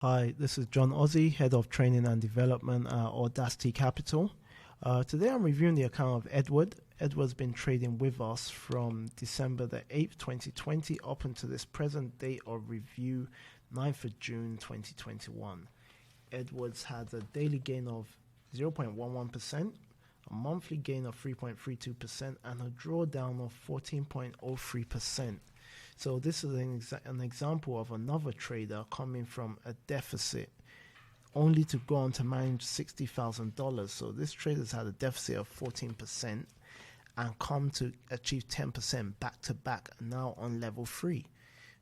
Hi, this is John Ozzie, Head of Training and Development at AudaCity Capital. Today I'm reviewing the account of Edward. Edward's been trading with us from December the 8th, 2020 up until this present date of review, 9th of June 2021. Edward's had a daily gain of 0.11%, a monthly gain of 3.32%, and a drawdown of 14.03%. So this is an example of another trader coming from a deficit only to go on to manage $60,000. So this trader's had a deficit of 14% and come to achieve 10% back to back, now on level 3.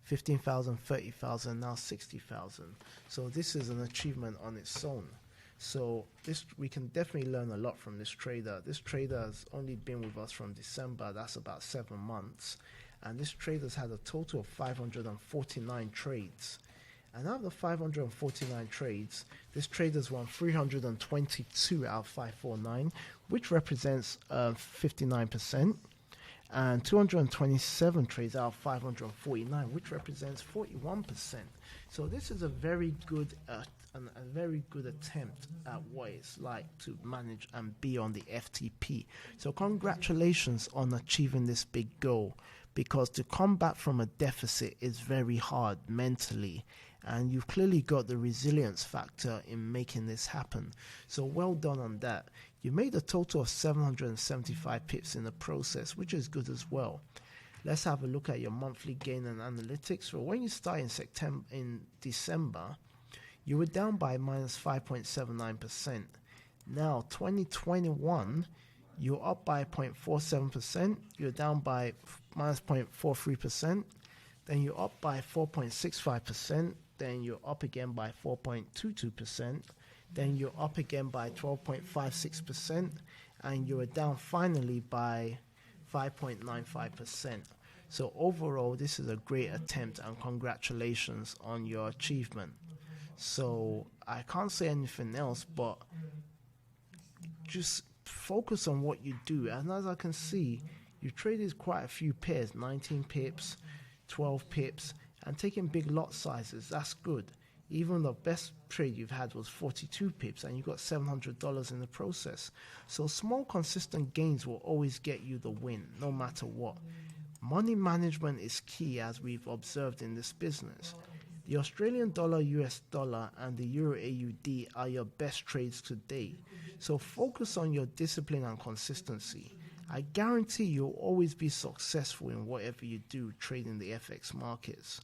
15,000, 30,000, now 60,000. So this is an achievement on its own. So we can definitely learn a lot from this trader. This trader has only been with us from December. That's about 7 months. And this trader's had a total of 549 trades. And out of the 549 trades, this trader's won 322 out of 549, which represents 59%, and 227 trades out of 549, which represents 41%. So this is a very good attempt at what it's like to manage and be on the FTP. So congratulations on achieving this big goal, because to come back from a deficit is very hard mentally, and you've clearly got the resilience factor in making this happen. So well done on that. You made a total of 775 pips in the process, which is good as well. Let's have a look at your monthly gain and analytics. Well, when you start in December, you were down by minus 5.79%. Now, 2021, you're up by 0.47%. You're down by minus 0.43%. Then you're up by 4.65%. Then you're up again by 4.22%. Then you're up again by 12.56%. And you're down finally by 5.95%. So overall, this is a great attempt, and congratulations on your achievement. So I can't say anything else, but just focus on what you do. And as I can see, you traded quite a few pairs, 19 pips, 12 pips, and taking big lot sizes. That's good. Even the best trade you've had was 42 pips, and you got $700 in the process. So small, consistent gains will always get you the win, no matter what. Money management is key, as we've observed in this business. The Australian dollar, US dollar, and the Euro AUD are your best trades today. So focus on your discipline and consistency. I guarantee you'll always be successful in whatever you do trading the FX markets.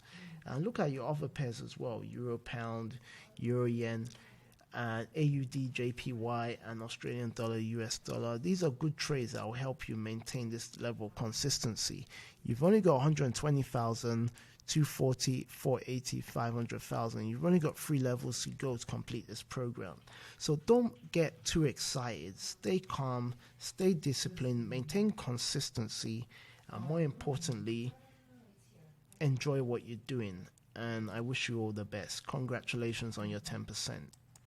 And look at your other pairs as well: Euro Pound, Euro Yen, AUD JPY, and Australian dollar US dollar. These are good trades that will help you maintain this level of consistency. You've only got 120,000, 240, 480, 500,000. You've only got 3 levels to go to complete this program. So don't get too excited. Stay calm, stay disciplined, maintain consistency, and more importantly, enjoy what you're doing. And I wish you all the best. Congratulations on your 10%.